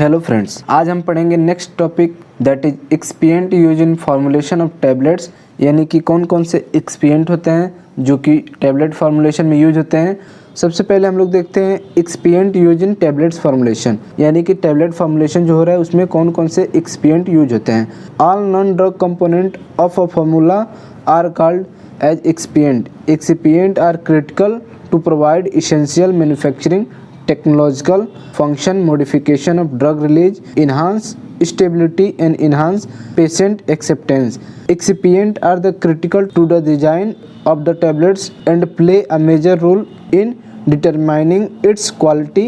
Hello friends, आज हम पढ़ेंगे next topic that is excipient use in formulation of tablets. यानी कि कौन कौन से एक्सपिएंट होते हैं जो कि टैबलेट फार्मूलेशन में यूज होते हैं। सबसे पहले हम लोग देखते हैं एक्सपिएंट यूज इन टैबलेट्स फार्मूलेशन, यानी कि टैबलेट फार्मूलेशन जो हो रहा है उसमें कौन कौन से एक्सपिएंट यूज होते हैं। All non drug component of a formula are called as excipient. Excipient are critical to provide essential manufacturing technological function modification of drug release, enhance stability and enhance patient acceptance. Excipients are the critical to the design of the tablets and play a major role in determining its quality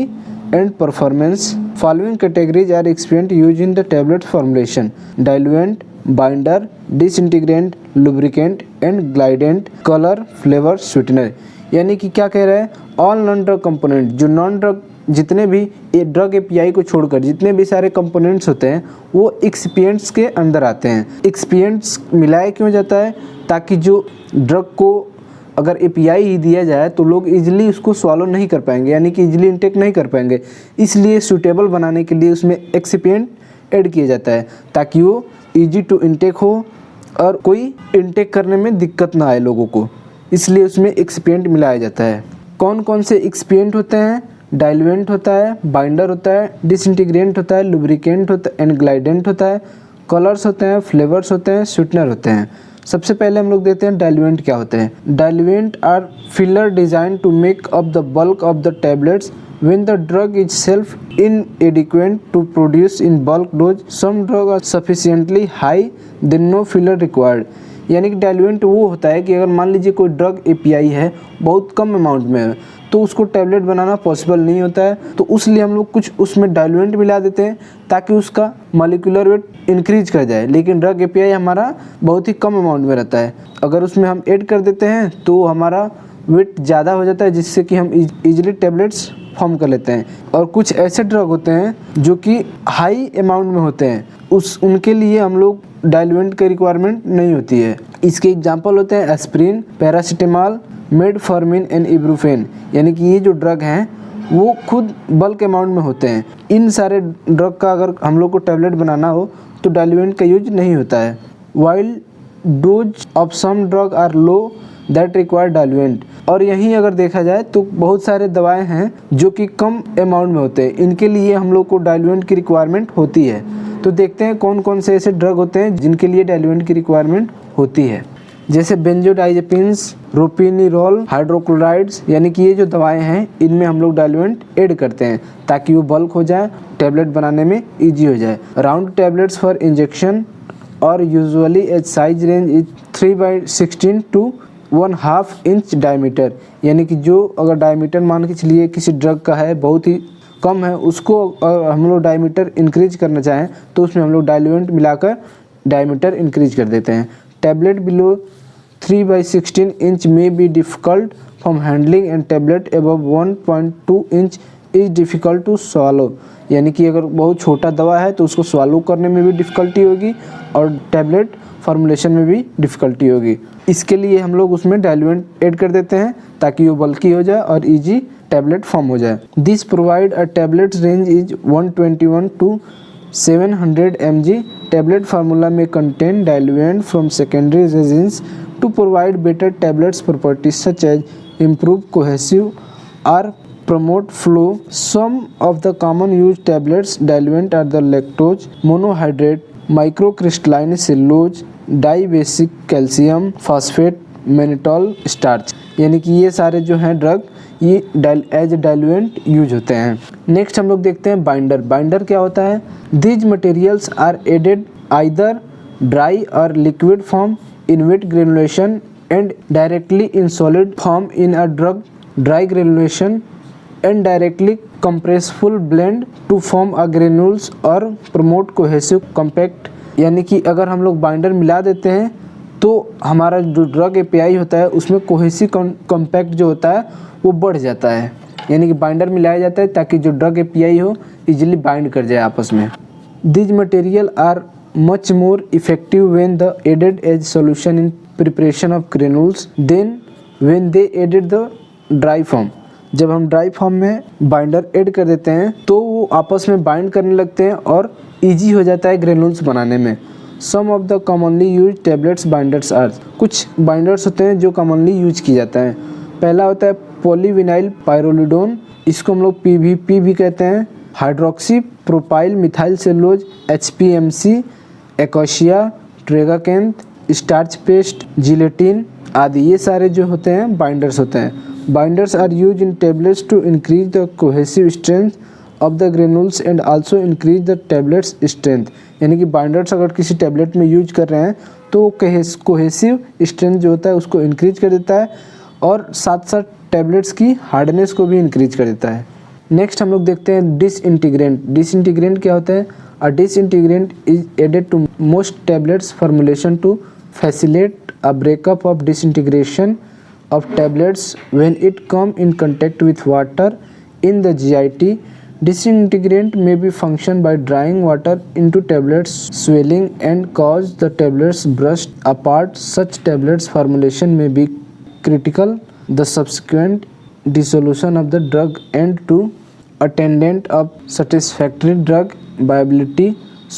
and performance. Following categories are excipients used in the tablet formulation: diluent, binder, disintegrant, lubricant and glidant, color, flavor, sweetener। यानी कि क्या कह रहा है, all non drug component, जो non drug जितने भी drug API को छोड़कर जितने भी सारे कंपोनेंट्स होते हैं वो एक्सपिएंट्स के अंदर आते हैं। एक्सपिएंट्स मिलाया क्यों जाता है, ताकि जो ड्रग को अगर एपीआई ही दिया जाए तो लोग इजीली उसको सॉलो नहीं कर पाएंगे, यानी कि इजीली इंटेक नहीं कर पाएंगे। इसलिए सूटेबल बनाने के लिए उसमें एक्सपिएंट ऐड किया जाता है ताकि वो ईजी टू इंटेक हो और कोई इंटेक करने में दिक्कत ना आए लोगों को, इसलिए उसमें एक्सपिएंट मिलाया जाता है। कौन कौन से एक्सपिएंट होते हैं? डाइल्यूएंट होता है, बाइंडर होता है, डिसइंटीग्रेंट होता है, लुब्रिकेंट होता है एंड ग्लाइडेंट होता है, कलर्स होते हैं, फ्लेवर्स होते हैं, स्वीटनर होते हैं। सबसे पहले हम लोग देखते हैं डाइल्यूएंट क्या होते हैं। Diluent are filler design to make up the bulk of the tablets when the drug is self inadequate to produce in bulk dose. Some drugs are sufficiently high then no filler required। यानी कि diluent वो होता है कि अगर मान लीजिए कोई ड्रग एपीआई है बहुत कम अमाउंट में है तो उसको टैबलेट बनाना पॉसिबल नहीं होता है, तो उसलिए हम लोग कुछ उसमें डाइल्यूएंट मिला देते हैं ताकि उसका मॉलिक्यूलर वेट इंक्रीज कर जाए। लेकिन ड्रग एपीआई हमारा बहुत ही कम अमाउंट में रहता है, अगर उसमें हम ऐड कर देते हैं तो हमारा वेट ज़्यादा हो जाता है जिससे कि हम इजीली टैबलेट्स फॉर्म कर लेते हैं। और कुछ ऐसे ड्रग होते हैं जो कि हाई अमाउंट में होते हैं, उनके लिए हम लोग डाइल्यूएंट की रिक्वायरमेंट नहीं होती है। इसके एग्जांपल होते हैं एस्प्रिन, पैरासीटामोल, मेटफॉर्मिन एंड इब्रूफेन। यानी कि ये जो ड्रग हैं वो खुद बल्क अमाउंट में होते हैं। इन सारे ड्रग का अगर हम लोग को टैबलेट बनाना हो तो डाइल्यूएंट का यूज नहीं होता है। While dose of some drug are low that require diluent. और यहीं अगर देखा जाए तो बहुत सारे दवाएं हैं जो कि कम अमाउंट में होते हैं, इनके लिए हम लोग को डाइल्यूएंट की रिक्वायरमेंट होती है। तो देखते हैं कौन कौन से ऐसे ड्रग होते हैं जिनके लिए डाइल्यूएंट की रिक्वायरमेंट होती है। जैसे बेंजोडाइजेपिन्स, रोपिनिरोल, हाइड्रोक्लोराइड्स। यानी कि ये जो दवाएं हैं इनमें हम लोग डाइल्यूएंट ऐड करते हैं ताकि वो बल्क हो जाए, टैबलेट बनाने में ईजी हो जाए। राउंड टैबलेट्स फॉर इंजेक्शन और usually as size range is 3/16 to 1/2 inch diameter. यानी कि जो अगर डायमीटर मान के चलिए किसी ड्रग का है बहुत ही कम है, उसको हम लोग डायमीटर इंक्रीज करना चाहें तो उसमें हम लोग डाइल्यूएंट मिलाकर डायमीटर इंक्रीज कर देते हैं। Tablet below 3/16 inch may be difficult from handling and tablet above 1.2 inch is difficult to swallow. यानी कि अगर बहुत छोटा दवा है तो उसको स्वॉलो करने में भी डिफ़िकल्टी होगी और टैबलेट फार्मूलेशन में भी डिफ़िकल्टी होगी। इसके लिए हम लोग उसमें डाइल्यूएंट ऐड कर देते हैं ताकि वो बल्की हो जाए और इजी टैबलेट फॉर्म हो जाए। This provide a tablet range is 121 to 700 mg। Tablet formula में contain diluent from secondary resins to provide better tablets properties such as improve cohesive और promote flow. Some of the common used tablets diluent are the lactose, monohydrate, microcrystalline cellulose, dibasic calcium phosphate, mannitol starch. यानी कि ये सारे जो हैं drug ये as diluent use होते हैं। नेक्स्ट हम लोग देखते हैं बाइंडर। बाइंडर क्या होता है? These materials are added either dry और liquid form in wet granulation and directly in solid form in a drug dry granulation and directly compressible blend to form a granules और promote cohesive compact। यानी कि अगर हम लोग binder मिला देते हैं तो हमारा जो ड्रग एपीआई होता है उसमें कोहेसिव कॉम्पैक्ट जो होता है वो बढ़ जाता है। यानी कि बाइंडर मिलाया जाता है ताकि जो ड्रग एपीआई हो इजीली बाइंड कर जाए आपस में। These material are much more effective when the added as solution in preparation of granules than when they added the dry form। जब हम ड्राई फॉर्म में बाइंडर ऐड कर देते हैं तो वो आपस में बाइंड करने लगते हैं और ईजी हो जाता है ग्रेनुल्स बनाने में। Some of the commonly use tablets binders are, कुछ बाइंडर्स होते हैं जो कॉमनली यूज किए जाते हैं। पहला होता है पॉलीविनाइल पायरोलिडोन, इसको हम लोग PVP भी कहते हैं। Hydroxy propyl methyl cellulose HPMC, acacia, tragacanth, starch paste, gelatin आदि, ये सारे जो होते हैं बाइंडर्स होते हैं। Binders are use in tablets to increase the cohesive strength of the granules and also increase the tablets strength. यानी कि बाइंडर्स अगर किसी टेबलेट में यूज कर रहे हैं तो कोहेसिव स्ट्रेंथ जो होता है उसको इंक्रीज कर देता है और साथ साथ टैबलेट्स की हार्डनेस को भी इंक्रीज कर देता है। नेक्स्ट हम लोग देखते हैं डिसइंटीग्रेंट। डिसइंटीग्रेंट क्या होता है? A disintegrant is added to most tablets formulation to facilitate a breakup of disintegration of tablets when it come in contact with water in the GIT. Disintegrant may be function by drying water into tablets, swelling and cause the tablets burst apart. Such tablets formulation may be critical the subsequent dissolution of the drug and to attendant of satisfactory drug viability.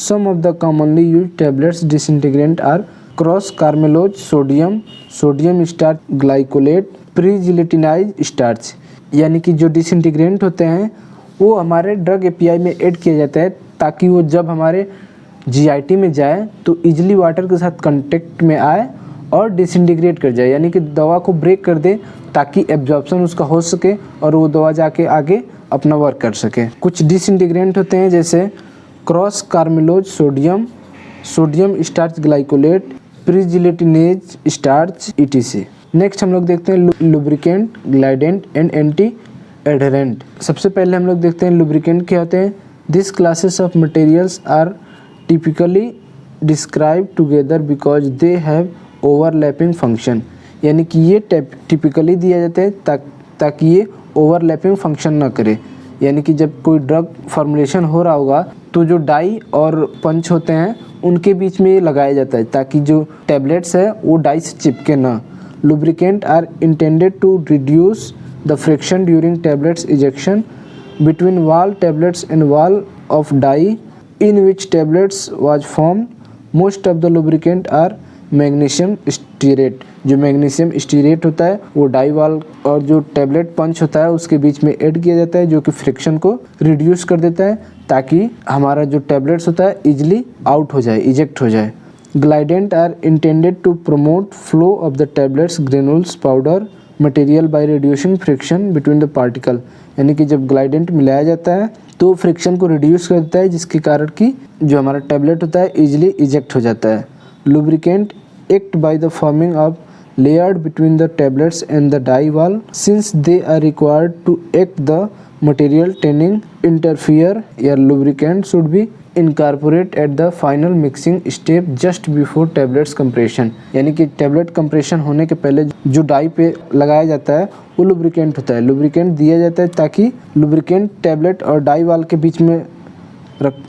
Some of the commonly used tablets disintegrant are cross carmellose sodium starch glycolate, pregelatinize starch. यानी कि जो disintegrant होते हैं वो हमारे drug API में add किया जाता है ताकि वो जब हमारे जीआईटी में जाए तो इजीली वाटर के साथ कांटेक्ट में आए और डिसइंटीग्रेट कर जाए, यानी कि दवा को ब्रेक कर दे ताकि एब्जॉर्प्शन उसका हो सके और वो दवा जाके आगे अपना वर्क कर सके। कुछ डिसइंटीग्रेंट होते हैं जैसे cross carmellose sodium starch glycolate, pregelatinize starch etc। Next हम लोग देखते हैं lubricant, glidant and anti adherent. सबसे पहले हम लोग देखते हैं लुब्रिकेंट क्या होते हैं। This classes of materials are typically describe together because they have overlapping function. यानी कि ये टिपिकली दिया जाता है ताकि ये ओवरलैपिंग फंक्शन ना करे। यानी कि जब कोई ड्रग फॉर्मुलेशन हो रहा होगा तो जो डाई और पंच होते हैं उनके बीच में ये लगाया जाता है ताकि जो टैबलेट्स है वो डाई से चिपके ना। Lubricant are intended to reduce the friction during tablets ejection between wall tablets and wall of die in which tablets was form. Most of the lubricant are magnesium stearate. जो magnesium stearate होता है वो die वाल और जो tablet पंच होता है उसके बीच में ऐड किया जाता है जो कि फ्रिक्शन को रिड्यूस कर देता है ताकि हमारा जो टैबलेट्स होता है इजीली आउट हो जाए, इजेक्ट हो जाए। Glidant are intended to promote flow of the tablets granules powder material by reducing friction between the particle. यानी कि जब ग्लाइडेंट मिलाया जाता है तो फ्रिक्शन को रिड्यूस कर देता है जिसके कारण कि जो हमारा टैबलेट होता है इजीली इजेक्ट हो जाता है। Lubricant act by the forming of layered between the tablets and the dye wall since they are required to act the material tending interfere. A lubricant should be incorporated at the final mixing step just before tablets compression। यानी कि tablet compression होने के पहले जो die पे लगाया जाता है वो लुब्रिकेंट होता है। लुब्रिकेंट दिया जाता है ताकि लुब्रिकेंट टैबलेट और डाई वाल के बीच में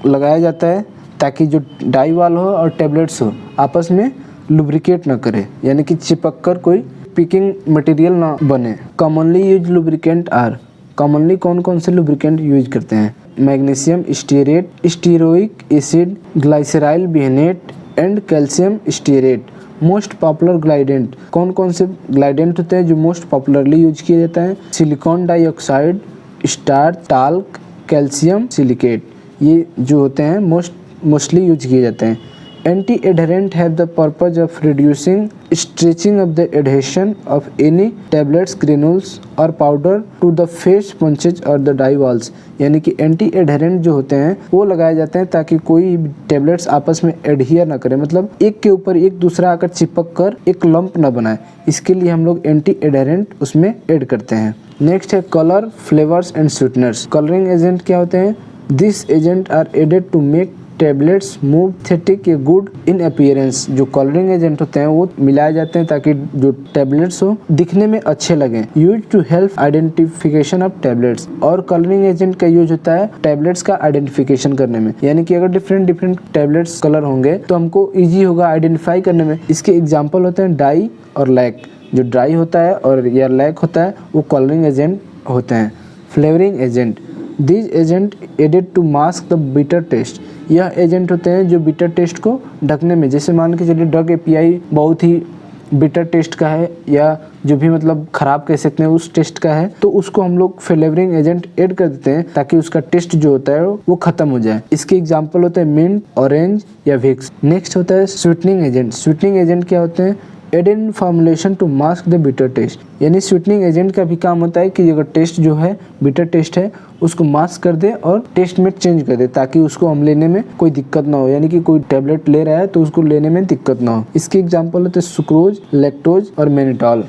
लगाया जाता है ताकि जो डाई वाल हो और टैबलेट्स हो आपस में लुब्रिकेट ना करे, यानी कि चिपक कर कोई पिकिंग मटेरियल ना बने। Commonly use lubricant are, commonly कौन कौन से लुब्रिकेंट यूज करते हैं? Magnesium stearate, stearic acid, glyceryl behenate and calcium stearate. Most popular glidant, कौन कौन से ग्लाइडेंट होते हैं जो मोस्ट पॉपुलरली यूज किए जाते हैं? Silicon dioxide, starch, talc, calcium silicate, ये जो होते हैं मोस्टली यूज किए जाते हैं। Anti-adherent have the purpose of reducing stretching of the adhesion of any tablets, granules or powder to the face punches or the dye walls। यानी कि anti adherent जो होते हैं वो लगाए जाते हैं ताकि कोई टैबलेट्स आपस में एडहियर ना करे, मतलब एक के ऊपर एक दूसरा आकर चिपक कर एक लंप ना बनाए। इसके लिए हम लोग एंटी एडहेरेंट उसमें ऐड करते हैं। नेक्स्ट है colour, flavours and sweeteners. Colouring agent क्या होते हैं? This agent are added to make tablets more aesthetic a good in appearance. जो कलरिंग एजेंट होते हैं वो मिलाए जाते हैं ताकि जो टैबलेट्स हो दिखने में अच्छे लगें। Use to help identification of tablets, और कलरिंग एजेंट का यूज होता है टैबलेट्स का आइडेंटिफिकेशन करने में। यानी कि अगर डिफरेंट टैबलेट्स कलर होंगे तो हमको ईजी होगा आइडेंटिफाई करने में। इसके एग्जाम्पल होते हैं डाई और लैक। जो ड्राई होता है और या लैक होता है वो कलरिंग एजेंट होते हैं। Flavouring agent, these agent added to mask the bitter taste, यह एजेंट होते हैं जो बिटर टेस्ट को ढकने में, जैसे मान के चलिए ड्रग एपीआई बहुत ही बिटर टेस्ट का है या जो भी मतलब ख़राब कह सकते हैं उस टेस्ट का है, तो उसको हम लोग फ्लेवरिंग एजेंट ऐड कर देते हैं ताकि उसका टेस्ट जो होता है वो ख़त्म हो जाए। इसके एग्जांपल होते हैं मिंट, ऑरेंज या विक्स। नेक्स्ट होता है स्वीटनिंग एजेंट। स्वीटनिंग एजेंट क्या होते हैं? Add in formulation to mask the bitter taste, यानी स्वीटनिंग एजेंट का भी काम होता है कि अगर टेस्ट जो है बिटर टेस्ट है उसको मास्क कर दे और टेस्ट में चेंज कर दे ताकि उसको हम लेने में कोई दिक्कत ना हो, यानी कि कोई टैबलेट ले रहा है तो उसको लेने में दिक्कत ना हो। इसके एग्जांपल होते हैं सुक्रोज, लैक्टोज और मैनिटॉल।